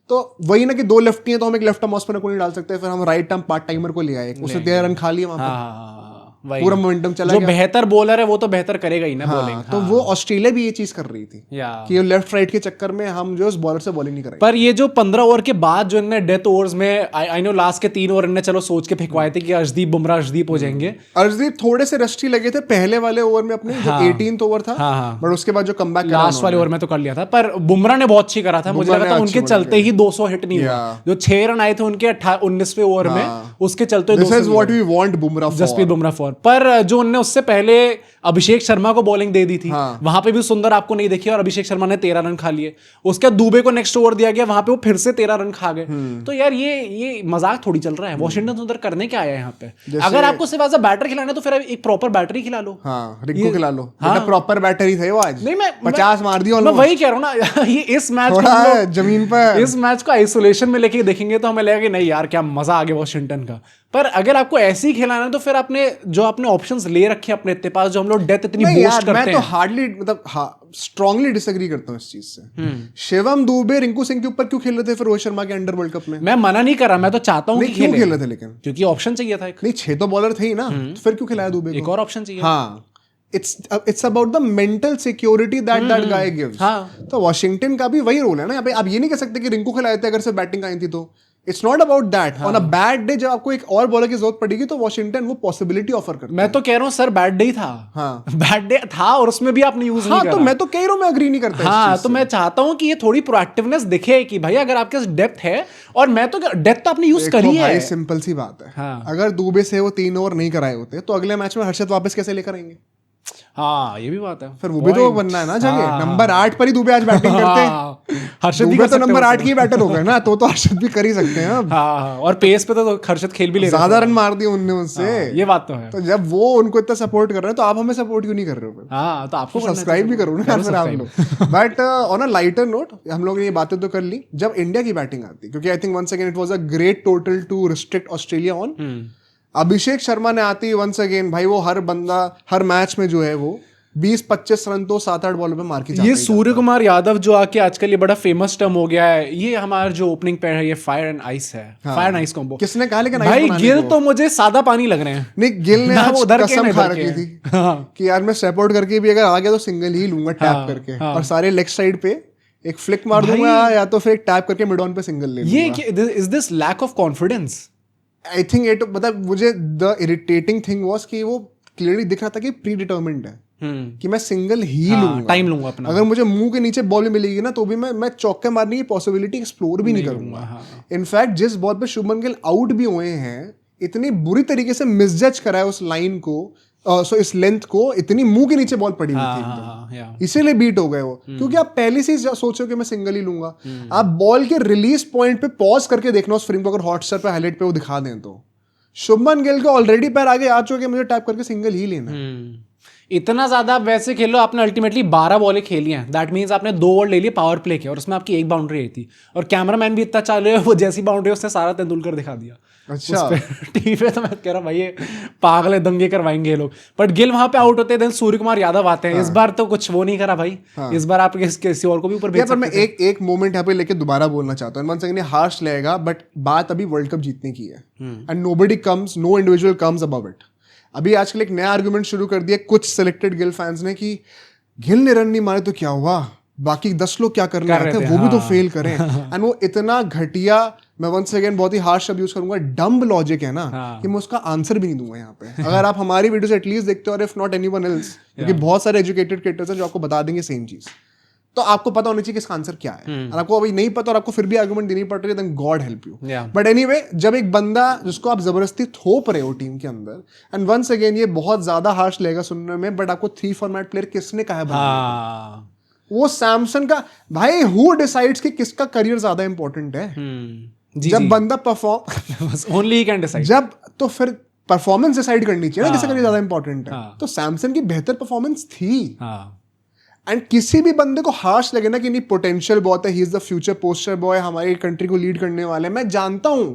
तो वही ना कि 2 लेफ्टी हैं तो हम एक लेफ्ट आर्म ऑफ स्पिनर को नहीं डाल सकते, फिर हम राइट आर्म पार्ट टाइमर को ले आए, उसने 13 रन खा लिए वहां पर, पूरा मोमेंटम चला गया। जो बेहतर बॉलर है वो तो बेहतर करेगा ही ना बॉलिंग। तो वो ऑस्ट्रेलिया भी ये चीज कर रही थी कि लेफ्ट राइट के चक्कर में हम जो उस बॉलर से बॉलिंग नहीं करेंगे। पर ये जो 15 ओवर के बाद जो इन्होंने डेथ ओवर्स में, आई नो लास्ट के 3 ओवर इन्होंने चलो सोच के फेंकवाए थे कि अर्शदीप बुमराह अर्शदीप हो जाएंगे। अर्शदीप थोड़े से रस्टी लगे थे पहले वाले ओवर में अपने, जो 18th ओवर था, बट उसके बाद जो कमबैक लास्ट वाले ओवर में तो कर लिया था। पर बुमराह ने बहुत अच्छी करा था, मुझे लगा था उनके चलते ही 200 हिट नहीं हुआ। जो 6 रन आए थे उनके 19वें ओवर में, उसके चलते जसप्रीत बुमराह फॉर। पर जो उससे पहले अभिषेक शर्मा को बॉलिंग दे दी थी, वहां पे भी सुंदर आपको नहीं देखी और अभिषेक शर्मा ने 13 रन खा लिए। उसके बाद दुबे को नेक्स्ट ओवर दिया गया, वहां पे वो फिर से 13 रन खा गए। तो यार ये मजाक थोड़ी चल रहा है। वॉशिंगटन सुंदर करने क्या आया है यहाँ पे? अगर आपको सिर्फ एज अ बैटर खिलाना है तो फिर एक प्रॉपर बैटर ही खिला लो। रिंकू खिला लो, प्रॉपर बैटर ही थे वो आज। नहीं, मैं 50 मार दिया। मैं वही कह रहा हूँ ना, ये इस मैच जमीन पर इस मैच को आइसोलेशन में लेके देखेंगे तो हमें लगेगा कि नहीं यार क्या मजा आ गया वॉशिंगटन का। पर अगर आपको ऐसे ही खिलाना है तो फिर आपने जो आपने ऑप्शंस ले रखे हैं अपने इतने पास, जो हम लोग डेथ इतनी बूस्ट करते हैं। मैं तो हार्डली स्ट्रांगली डिसएग्री करता हूँ इस चीज से। शिवम दुबे रिंकू सिंह के ऊपर क्यों खेल रहे थे फिर रोहित शर्मा के अंडर वर्ल्ड कप में? मैं मना नहीं कर रहा, मैं तो चाहता हूँ क्यों खेल रहे थे, लेकिन क्योंकि ऑप्शन चाहिए था। नहीं 6 तो बॉलर थे ही ना, तो फिर क्यों खिलाया दुबे को? एक और ऑप्शन चाहिए। हाँ, it's about the mental security that guy gives। तो वॉशिंगटन का भी वही रोल है ना यहाँ पे। आप ये नहीं कह सकते कि रिंकू खिलाए थे अगर सिर्फ बैटिंग आई थी तो। It's not about that. On a bad day जब आपको एक और बॉलर की जरूरत पड़ेगी तो वॉशिंगटन वो पॉसिबिलिटी ऑफर करता है। मैं तो कह रहा हूँ सर बैड डे था। बैड डे था और उसमें भी आपने यूज नहीं करा। तो मैं तो कह रहा हूँ, मैं अग्री नहीं करता। तो मैं चाहता हूँ कि ये थोड़ी प्रोएक्टिवनेस दिखे कि भाई अगर आपके पास डेप्थ है, और मैं तो डेप्थ तो आपने यूज करी है। सिंपल सी बात है, अगर दुबे से वो 3 ओवर नहीं कराए होते तो अगले मैच में हर्षद वापस कैसे लेकर आएंगे? हाँ ये भी बात है। फिर वो भी तो बनना है ना जगह। नंबर 8 पर ही दुबे आज बैटिंग करते हैं। हर्षद भी दुबे तो नंबर 8 की बैटर हो गए ना, तो हर्षद भी कर ही सकते हैं अब। हाँ, और पेस पे तो हर्षद खेल भी ले रहे ज्यादा रन मार दिए उनने उससे। ये बात तो है। तो जब वो उनको इतना सपोर्ट कर रहे हैं तो आप हमें सपोर्ट क्यों नहीं कर रहे हो? हाँ, तो आपको सब्सक्राइब भी करो ना फिर आप लोग। But on a lighter note हम लोग ने ये बातें तो कर ली, जब इंडिया की बैटिंग आती, क्योंकि I think once again it was a great total to restrict Australia on. Abhishek Sharma ने आती वंस अगेन भाई, वो हर बंदा हर मैच में जो है वो 20-25 रन तो 7-8 बॉलों पे मार के जाता ये सूर्य कुमार यादव जो आके आजकल ये बड़ा फेमस टर्म हो गया है, ये हमारा जो ओपनिंग पेयर है ये फायर एंड आइस है। फायर एंड आइस कॉम्बो किसने कहा? लेकिन भाई गिल तो मुझे सादा पानी लग रहे हैं। नहीं, गिल ने आज कसम खा रखी थी कि यार मैं स्टेप आउट करके भी अगर आ गया तो सिंगल ही लूंगा टैप करके, और सारे लेग साइड पे एक फ्लिक मार दूंगा या तो फिर एक टैप करके मिड ऑन पे सिंगल ले लूंगा। ये is this lack of confidence? I think it, मतलब मुझे द इरिटेटिंग थिंग वाज कि वो क्लियरली दिख रहा था कि प्री डिटर्मिन्ड है कि मैं सिंगल ही लूंगा, टाइम लूंगा अपना। अगर मुझे मुंह के नीचे बॉल मिलेगी ना तो भी मैं चौके मारने की पॉसिबिलिटी एक्सप्लोर भी नहीं करूंगा। इनफैक्ट जिस बॉल पे शुभमन गिल आउट भी हुए हैं, इतनी बुरी तरीके से मिसजज करा है उस लाइन को, सो इस लेंथ को, इतनी मुंह के नीचे बॉल पड़ी हुई थी एकदम, इसीलिए बीट हो गए वो। क्योंकि आप पहले से सोचो कि मैं सिंगल ही लूंगा। आप बॉल के रिलीज पॉइंट पे पॉज करके देखना उस फ्रेम को, अगर हॉटस्टार पे हाईलाइट पे वो दिखा दें तो शुभमन गिल को ऑलरेडी पैर आगे आ चुके, मुझे टैप करके सिंगल ही लेना। इतना ज्यादा आप वैसे खेलो, आपने अल्टीमेटली 12 बॉलें खेली हैं, दैट मीन्स आपने 2 ओवर ले लिए, पावर प्ले किया और उसमें आपकी 1 बाउंड्री आई थी, और कैमरामैन भी इतना चालू है, वो जैसी बाउंड्री उसने सारा तेंदुलकर दिखा दिया। अच्छा टीवी पे तो मैं कह रहा भाई ये पागल है, दंगे करवाएंगे ये लोग। बट गिल वहां पे आउट होते हैं, देन सूर्य कुमार यादव आते हैं। इस बार तो कुछ वो नहीं करा भाई, इस बार आप किसी और को भी ऊपर भेज सकते। पर मैं एक मोमेंट यहाँ पे लेके दोबारा बोलना चाहता हूँ, ये हार्श लगेगा बट बात अभी वर्ल्ड कप जीतने की है, and nobody comes, no individual comes above it. अभी आजकल एक नया आर्गुमेंट शुरू कर दिया कुछ सिलेक्टेड गिल फैंस ने कि गिल ने रन नहीं मारे तो क्या हुआ, बाकी 10 लोग क्या करने आए थे, वो भी तो फेल करें। एंड वो इतना घटिया, मैं वंस अगेन बहुत ही हार्श शब्द यूज करूंगा, डम्ब लॉजिक है ना कि मैं उसका आंसर भी नहीं दूंगा यहाँ पे। अगर आप हमारी वीडियोस एटलीस्ट देखते हो, और इफ नॉट एनीवन एल्स, क्योंकि बहुत सारे एजुकेटेड क्रिएटर्स हैं जो आपको बता देंगे सेम चीज, तो आपको पता होना चाहिए कि इसका आंसर क्या है। और आपको अभी नहीं पता और आपको फिर भी आर्गुमेंट देनी पड़ रही है, then God help you. But anyway, जब एक बंदा जिसको आप जबरदस्ती थोप रहे हो टीम के अंदर, एंड वंस अगेन ये बहुत ज्यादा हार्श लगेगा सुनने में, बट आपको 3 फॉर्मेट प्लेयर किसने कहा है? वो सैमसन का भाई, हु डिसाइड्स कि किसका करियर ज्यादा इंपॉर्टेंट है? जब बंदा परफॉर्म ओनली कैन डिसाइड, जब तो फिर परफॉर्मेंस डिसाइड करनी चाहिए ना किसका करियर ज्यादा इंपॉर्टेंट है। तो सैमसन की बेहतर परफॉर्मेंस थी, एंड किसी भी बंदे को हार्श लगे ना कि नहीं पोटेंशियल बहुत है, he is the future poster boy, हमारी कंट्री को लीड करने वाले, मैं जानता हूं,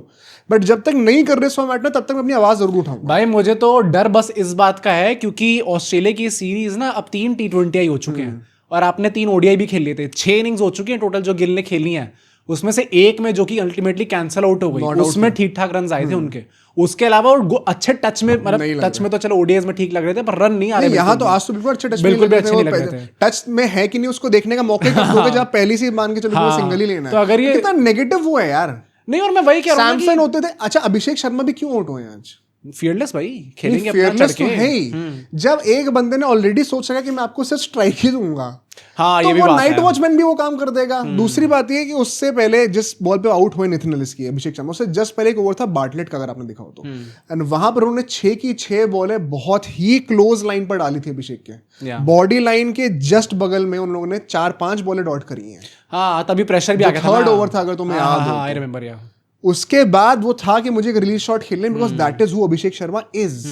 बट जब तक नहीं कर रहे इस फॉर्मेट में तब तक मैं अपनी आवाज जरूर उठाऊंगा। भाई मुझे तो डर बस इस बात का है, क्योंकि ऑस्ट्रेलिया की सीरीज ना अब 3 T20 हो चुके हैं, और आपने 3 ODI भी खेल लिए थे। 6 इनिंग्स हो चुकी हैं टोटल जो गिल ने खेली हैं, उसमें से एक में जो कि अल्टीमेटली कैंसिल आउट हो गई, उसमें ठीक ठाक रन आए थे उनके। उसके अलावा और अच्छे टच में, मतलब टच में तो चलो ओडीआईज में ठीक लग रहे थे, पर रन नहीं आ रहे। यहाँ तो आज तो बिल्कुल अच्छे टच बिल्कुल भी अच्छे नहीं लग रहे थे। टच में है कि नहीं उसको देखने का मौका कब दोगे जब पहले से मान के चलो सिंगल ही लेना है। तो अगर ये कितना नेगेटिव वो है यार। नहीं, और मैं वही कह रहा हूं सैमसन होते थे। अच्छा, अभिषेक शर्मा भी क्यों आउट हुए आज? फियरलेस भाई, खेलेंगे फियरलेस तो है ही। जब एक बंदे ने ऑलरेडी सोच रखा कि मैं आपको सिर्फ स्ट्राइक ही दूंगा, हाँ, तो ये भी वो बात नाइट है। वॉचमैन भी वो काम कर देगा। दूसरी बात ये कि उससे पहले जिस बॉल पे आउट हुए नेथन एलिस की, अभिषेक शर्मा, उससे जस्ट पहले एक ओवर था बार्टलेट का, अगर आपने देखा हो तो, एंड वहां पर उन्होंने 6 की 6 बॉलें बहुत ही क्लोज लाइन पर डाली थी अभिषेक के, बॉडी लाइन के जस्ट बगल में उन लोगों ने 4-5 बॉलें डॉट करी हैं। हाँ, तभी प्रेशर भी आ गया था। थर्ड ओवर था, अगर तुम्हें याद हो। आई रिमेंबर, या उसके बाद वो था कि मुझे एक रिलीज शॉट खेलने, because that is who Abhishek Sharma is.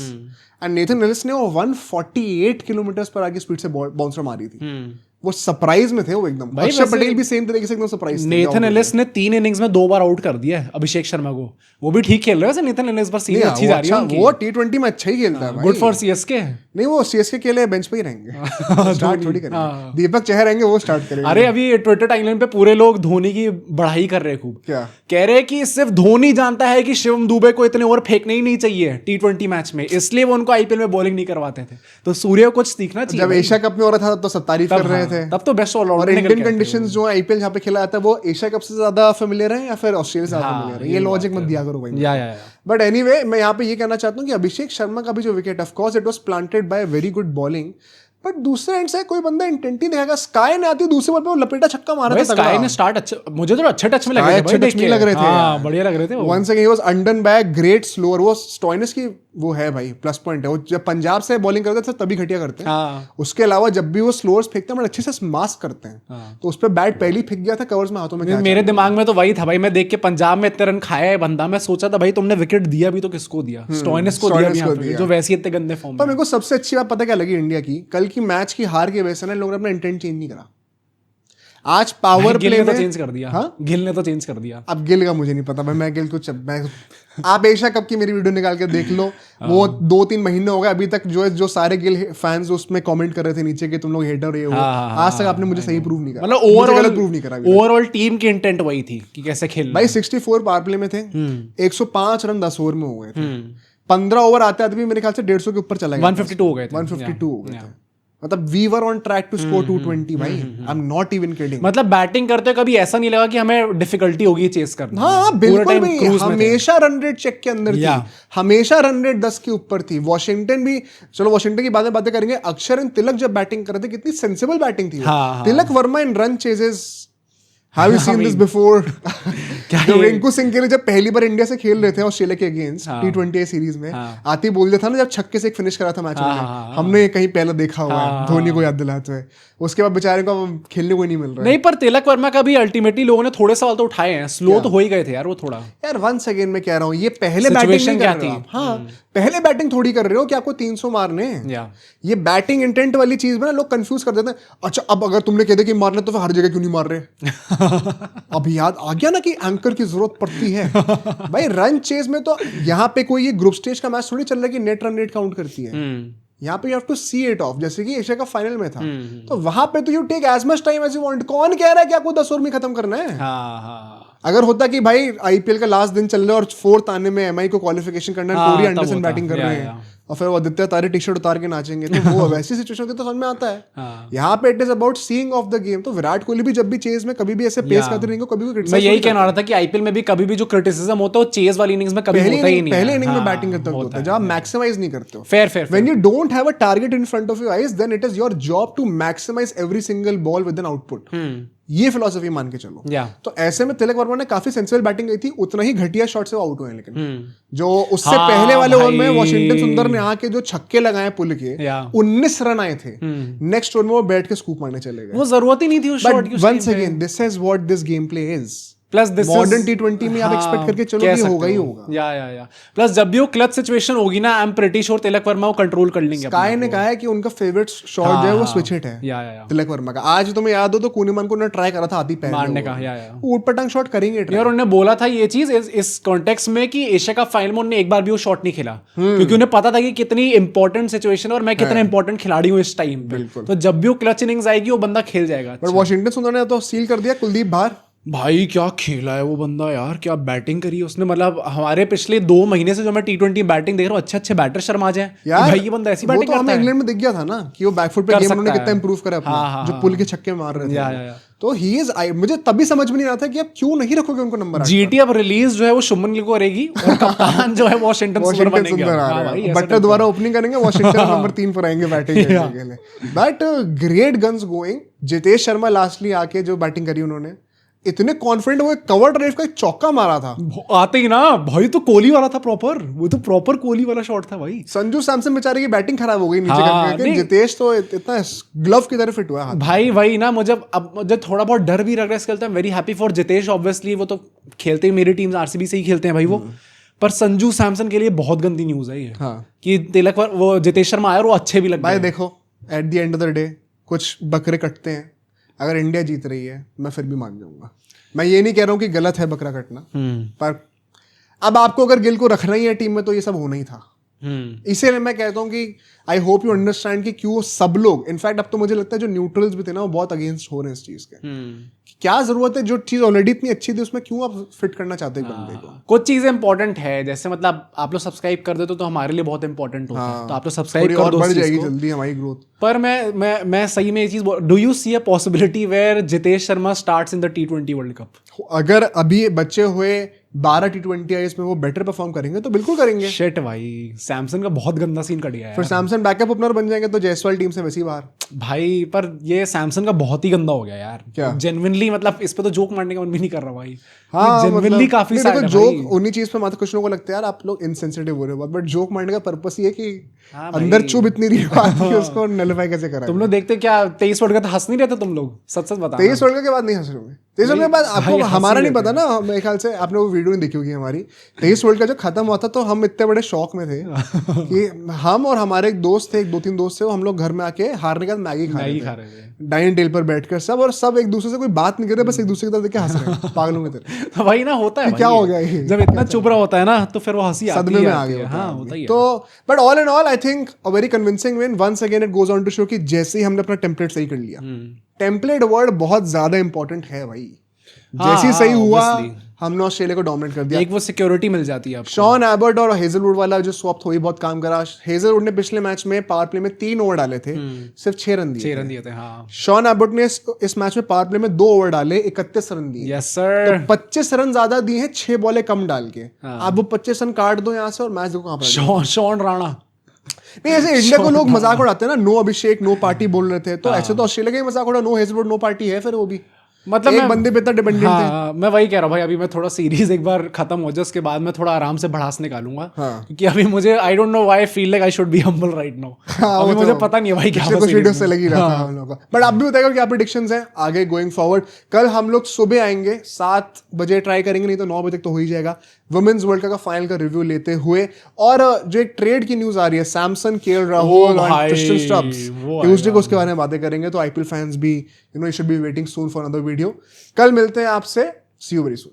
And Nathan Ellis ने वो 148 किलोमीटर पर आगे स्पीड से बाउंसर मारी थी। वो सरप्राइज में थे वो एकदम। अक्षर पटेल भी सेम तरीके से एकदम सरप्राइज थे। नेथन एलिस ने 3 इनिंग्स में 2 बार आउट कर दिया है अभिषेक शर्मा को। वो भी ठीक खेल रहे हैं नेथन एलिस, पर सीरीज अच्छी जा रही है उनकी। वो T20 में अच्छा ही खेलता है भाई। Good for CSK. नहीं, वो सीएसके के लिए बेंच पे ही रहेंगे, स्टार्ट थोड़ी करेंगे। दीपक चहर रहेंगे, वो स्टार्ट करेंगे। अरे अभी ट्विटर टाइमलाइन पे पूरे लोग धोनी की बढ़ाई कर रहे हैं खूब। क्या कह रहे हैं कि सिर्फ धोनी जानता है कि शिवम दुबे को इतने ओवर फेंकने ही नहीं चाहिए T20 मैच में, इसलिए वो उनको आईपीएल में बॉलिंग नहीं करवाते थे। तो सूर्य को कुछ सीखना चाहिए। जब एशिया कप में हो रहा था तब तो सब तारीफ कर रहे थे, तब तो बेस्ट और इंडियन कंडीशंस जो आईपीएल जहाँ पे खेला जाता है वो एशिया कप से ज्यादा फेमिलियर है या फिर ऑस्ट्रेलिया से ज्यादा फेमिलियर है? ये लॉजिक मत दिया करो भाई। बट एनीवे, मैं यहाँ पे ये कहना चाहता हूँ कि अभिषेक शर्मा का भी जो wicket, of course it was planted by very good bowling, but दूसरे एंड से कोई बंदा इंटेंट ही दिखाएगा। स्काई ने आती दूसरे बॉल पे वो लपेटा छक्का मारा था। स्काई ने स्टार्ट अच्छा, मुझे तो अच्छे टच में लग रहे थे, लग रहे थे, बढ़िया लग रहे थे। Once again he was undone by great slower. वो स्टोइनिस की वो है भाई, प्लस पॉइंट है। वो जब पंजाब से बॉलिंग करते थे तभी घटिया करते हैं। हाँ। उसके अलावा जब भी वो स्लोअर्स फेंकते हैं बड़े अच्छे से मास्क करते हैं। हाँ। तो उस पर बैट पहले ही फेंक गया था कवर्स में, हाथों में क्या मेरे दिमाग में तो वही था भाई, मैं देख के पंजाब में इतने रन खाया है बंदा, मैं सोचा था भाई तुमने विकेट दिया भी तो किसको दिया, स्टोइनिस को दिया भी यहाँ पे, जो वैसे इतने गंदे फॉर्म में। पर मेरे को सबसे अच्छी बात पता क्या लगी इंडिया की, कल की मैच की हार की वजह से ना लोगों ने अपना इंटेंट चेंज नहीं करा। आज पावर प्ले में चेंज कर दिया। हाँ? गिल ने तो चेंज कर दिया। अब गिल का मुझे नहीं पता भाई, मैं गिल को आप एशिया कप की मेरी वीडियो निकाल के देख लो, वो 2-3 महीने हो गए अभी तक जो सारे गिल फैंस उसमें कमेंट कर रहे थे नीचे कि तुम लोग हेटर हो, आज तक आपने मुझे सही प्रूव नहीं करा, मतलब ओवरऑल प्रूव नहीं करा। ओवरऑल टीम की इंटेंट वही थी कि कैसे खेलना। भाई 64 पावर प्ले में थे, 105 रन 10 ओवर में हो गए थे, 15 ओवर आते आते भी मेरे ख्याल से 150 के ऊपर चला गया, 152 हो गए थे, 152 हो गए थे। मतलब we were on track to score 220 भाई, I am not even kidding. मतलब बैटिंग करते कभी ऐसा नहीं लगा कि हमें डिफिकल्टी होगी चेस करना। हाँ बिल्कुल भी, हमेशा रन रेट चेक के अंदर थी, हमेशा रन रेट 10 के ऊपर थी। वॉशिंगटन भी, चलो वॉशिंगटन की बातें करेंगे, अक्षर एंड तिलक जब बैटिंग कर रहे थे कितनी सेंसिबल बैटिंग थी। Tilak Varma in run chases, Have you seen this before? जब रिंकू सिंह के लिए जब पहली बार इंडिया से खेल रहे थे ऑस्ट्रेलिया के अगेंस्ट T20 सीरीज में, आती बोल दिया था ना जब छक्के से एक फिनिश करा था मैच में, हमने कहीं पहले देखा हुआ है धोनी को याद दिलाते हुए। उसके बाद बेचारे को खेलने को नहीं मिल रहा है। नहीं, पर तिलक वर्मा का भी अल्टीमेटली लोगों ने थोड़े सवाल तो उठाए हैं, स्लो तो हो ही गए थे यार वो थोड़ा। यार वंस अगेन मैं कह रहा हूँ, ये पहले बैटिंग नहीं कर रहे हो। हाँ, पहले बैटिंग थोड़ी कर रहे हो कि आपको 300 मारने हैं। ये बैटिंग इंटेंट वाली चीज में ना लोग कंफ्यूज कर देते हैं। अच्छा अब अगर तुमने कह दिया कि मारने तो फिर हर जगह क्यों नहीं मार रहे? अब याद आ गया ना कि एंकर की जरूरत पड़ती है भाई। रन चेज में तो यहाँ पे कोई ये ग्रुप स्टेज का मैच थोड़ी चल रहा है कि नेट रन रेट काउंट करती है। यहाँ पे you have to see it off, जैसे कि एशिया का फाइनल में था, तो वहां पे तो you take as much time as you want. कौन कह रहा है कि आपको 10 ओवर में खत्म करना है? अगर होता कि भाई आईपीएल का लास्ट दिन चल रहा है और 4th आने में एमआई को क्वालिफिकेशन करना है, कोरी एंडरसन बैटिंग कर रहे हैं और फिर वो आदित्य तारे टी शर्ट उतार के नाचेंगे, तो वो वैसी सिचुएशन होती तो समझ में आता है। यहाँ पे it is about seeing of the game. तो विराट कोहली भी जब भी चेज में कभी भी ऐसे पेस करते रहेंगे, कभी भी क्रिटिसाइज। मैं यही कहना रहा था कि आईपीएल में भी कभी भी जो क्रिटिसिज्म होता है वो चेज वाली इनिंग्स में कभी होता ही नहीं। पहले इनिंग में बैटिंग करते होता है जब आप मैक्सिमाइज नहीं करते हो। Fair when you don't have a target in front of your eyes, then it is your job to maximise every single ball with an output. ये फिलॉसफी मान के चलो। तो ऐसे में तिलक वर्मा ने काफी सेंसिबल बैटिंग की थी, उतना ही घटिया शॉट से वो आउट हुए। लेकिन जो उससे पहले वाले ओवर में वॉशिंगटन सुंदर ने आके जो छक्के लगाए पुल के, 19 रन आए थे। नेक्स्ट ओवर में वो बैठ के स्कूप मारने चले गए। वो जरूरत ही नहीं थी उस शॉट की। Once again this is what this game play is. Plus this modern T20 में आप एक्सपेक्ट करके चलो कि होगा ही होगा। या प्लस जब भी वो क्लच सिचुएशन होगी ना, I am pretty sure Tilak Varma वो कंट्रोल कर लेंगे। स्काई ने कहा है कि उनका फेवरेट शॉट जो है वो स्विच हिट है तिलक वर्मा का। आज तुम्हें याद हो तो कुनीमान को उन्होंने ट्राई करा था आधी पहले मारने का, ऊट-पटांग शॉट करेंगे। और उन्होंने बोला था ये चीज इस कॉन्टेक्स्ट में कि एशिया का फाइनल में उन्होंने एक बार भी वो शॉट नहीं खेला, क्योंकि उन्हें पता था कि कितनी इंपॉर्टेंट सिचुएशन और मैं कितना इंपॉर्टेंट खिलाड़ी हूँ इस टाइम पे। तो जब भी वो क्लच इनिंग्स आएगी वो बंदा खेल जाएगा। पर वॉशिंगटन सुंदर ने तो सील कर दिया कुलदीप बाहर। भाई क्या खेला है वो बंदा यार, क्या बैटिंग करी उसने। मतलब हमारे पिछले 2 महीने से जो मैं T20 बैटिंग देख रहा हूँ, अच्छे शर्मा शर्मा जाए भाई, ये बंदा ऐसी बैटिंग करता है। इंग्लैंड में दिख गया था ना कि वो बैकफुट पे गेम उन्होंने कितना इंप्रूव करा अपना, जो पुल के छक्के मार रहे थे। तो ही इज, मुझे तभी समझ में नहीं आता कि आप क्यों नहीं रखोगे उनको नंबर 8। जीटी अब रिलीज जो है वो शुभमन गिल को करेगी और कप्तान जो है वॉशिंगटन सुंदर बनेगा। बटलर दोबारा ओपनिंग करेंगे, वॉशिंगटन नंबर 3 पर आएंगे बैटिंग करने के लिए। But great guns going. Jitesh Sharma lastly आके जो बैटिंग करी उन्होंने, इतने कॉन्फिडेंट, वो कवर ड्राइव का एक चौका मारा था आते ही ना भाई, तो कोहली वाला था प्रॉपर, वो तो प्रॉपर कोहली वाला शॉट था भाई। संजू सैमसन बेचारे की बैटिंग खराब हो गई नीचे करके, जितेश तो इतना ग्लव की तरह फिट हुआ है भाई। वही ना, मुझे अब थोड़ा बहुत डर भी लग रहा है इसके। I am very happy for Jitesh, obviously वो तो खेलते ही मेरी टीम आरसीबी से ही खेलते हैं भाई वो। पर संजू सैमसन के लिए बहुत गंदी न्यूज है ये कि तिलक वो जितेश शर्मा आया और वो अच्छे भी लग भाई। देखो at the end of the day कुछ बकरे कटते हैं, अगर इंडिया जीत रही है मैं फिर भी मान जाऊंगा। मैं ये नहीं कह रहा हूँ कि गलत है बकरा कटना, पर अब आपको अगर गिल को रखना ही है टीम में तो ये सब होना ही था। इसीलिए मैं कहता हूँ कि आई होप यू अंडरस्टैंड कि क्यों सब लोग, इनफैक्ट अब तो मुझे लगता है जो न्यूट्रल्स भी थे ना वो बहुत अगेंस्ट हो रहे हैं इस चीज के। क्या जरूरत है, जो चीज ऑलरेडी इतनी अच्छी थी उसमें क्यों आप फिट करना चाहते हैं बंदे को। कुछ चीजें इंपॉर्टेंट है, जैसे मतलब आप लोग सब्सक्राइब कर देते तो हमारे लिए बहुत इंपॉर्टेंट होता है, तो आप लोग सब्सक्राइब कर दो, बढ़ जाएगी जल्दी हमारी ग्रोथ। पर मैं सही में ये चीज, do you see a possibility where Jitesh Sharma starts in the T20 world cup? अगर अभी बचे हुए 12 T20 आई इसमें वो बेटर परफॉर्म करेंगे तो बिल्कुल करेंगे। शिट भाई, सैमसन का बहुत गंदा सीन कट गया है फिर सैमसन बैकअप ओपनर बन जाएंगे तो जायसवाल टीम से वैसे ही बाहर। भाई पर ये सैमसन का बहुत ही गंदा हो गया यार। क्या जेन्युइनली मतलब इस पे तो जोक मारने का मन भी नहीं कर रहा भाई। हाँ जेन्युइनली मतलब, काफी सैड है जोक भाई। उन्हीं चीज पे कुछ लोगों को लगता है यार आप लोग इनसेंसिटिव हो रहे हो, बट जोक मारने का पर्पस ये है कि हाँ अंदर चुभ इतनी रही बात कि उसको नलिफाई कैसे करा। तुम लोग देखते क्या 23 वर्ल्ड कप हंस नहीं रहते तुम लोग? सच सच बता। 23 वर्ल्ड कप के बाद नहीं हंस रहे होंगे। 23 वर्ल्ड कप के बाद आपको हमारा नहीं पता ना, मेरे ख्याल से आपने वो वीडियो नहीं देखी होगी हमारी। 23 वर्ल्ड कप जब खत्म हुआ था तो हम इतने बड़े शौक में थे कि हम और हमारे एक दोस्त थे, 2-3 दोस्त थे, वो हम लोग घर में आके हारने के बाद मैगी खा रहे थे डाइनिंग टेबल पर बैठकर सब, और सब एक दूसरे से कोई बात नहीं कर रहे, बस एक दूसरे की तरफ देख के हंस रहे हैं पागलों की तरह। भाई ना होता है क्या हो गया ये, जब इतना चुप रहा होता है ना तो फिर वो हंसी आती सदमे में आ गया। हाँ होता ही है। तो but all and all I think a very convincing win. Once again it goes on to show कि जैसे ही हमने अपना टेम्पलेट सही कर लिया, टेम्पलेट वर्ड बहुत ज्यादा इंपॉर्टेंट है भाई। जैसे ही सही हुआ हमने ऑस्ट्रेलिया को डोमिनेट कर दिया। एक वो सिक्योरिटी मिल जाती है आपको। शॉन एबर्ट और हेजलवुड वाला जो स्वैप थोड़ी बहुत काम करा। हेजलवुड ने पिछले मैच में पावर प्ले में 3 ओवर डाले थे, सिर्फ 6 रन दिए थे। हाँ। शॉन एबर्ट ने इस मैच में पावर प्ले में 2 ओवर डाले, 31 रन दिए। Yes sir. तो 25 रन ज्यादा दिए हैं 6 बॉलें कम डाल के। आप वो 25 रन काट दो यहाँ से और मैच देखो कहाँ पर। शॉन राणा नहीं, ऐसे इंडिया को लोग मजाक उड़ाते हैं ना, नो अभिषेक नो पार्टी बोल रहे थे, तो ऐसे तो ऑस्ट्रेलिया का ही मजाक उड़ा, नो हेजलवुड नो पार्टी है। फिर वो भी मतलब एक बंदे पे इतना डिपेंडेंट है। मैं वही कह रहा हूँ भाई, अभी मैं थोड़ा सीरीज एक बार खत्म हो जाए उसके बाद मैं थोड़ा आराम से भड़ास निकालूंगा। क्योंकि अभी मुझे I don't know why I feel like I should be humble right now. अभी मुझे पता नहीं है भाई क्या कुछ वीडियो से लगी रहा था हम लोगों का। बट आप भी बताइएगा क्या प्रेडिक्शंस हैं आगे गोइंग फॉरवर्ड। कल हम लोग सुबह आएंगे 7 बजे ट्राई करेंगे, नहीं तो 9 बजे तक तो हो ही जाएगा, वुमेन्स वर्ल्ड कप का फाइनल का रिव्यू लेते हुए। और जो एक ट्रेड की न्यूज आ रही है सैमसन, केएल राहुल और क्रिस्टन स्टब्स, ट्यूसडे को उसके बारे में बातें करेंगे। तो आईपीएल फैंस भी you should be waiting soon for another video. कल मिलते हैं आपसे, सी यू वेरी सून।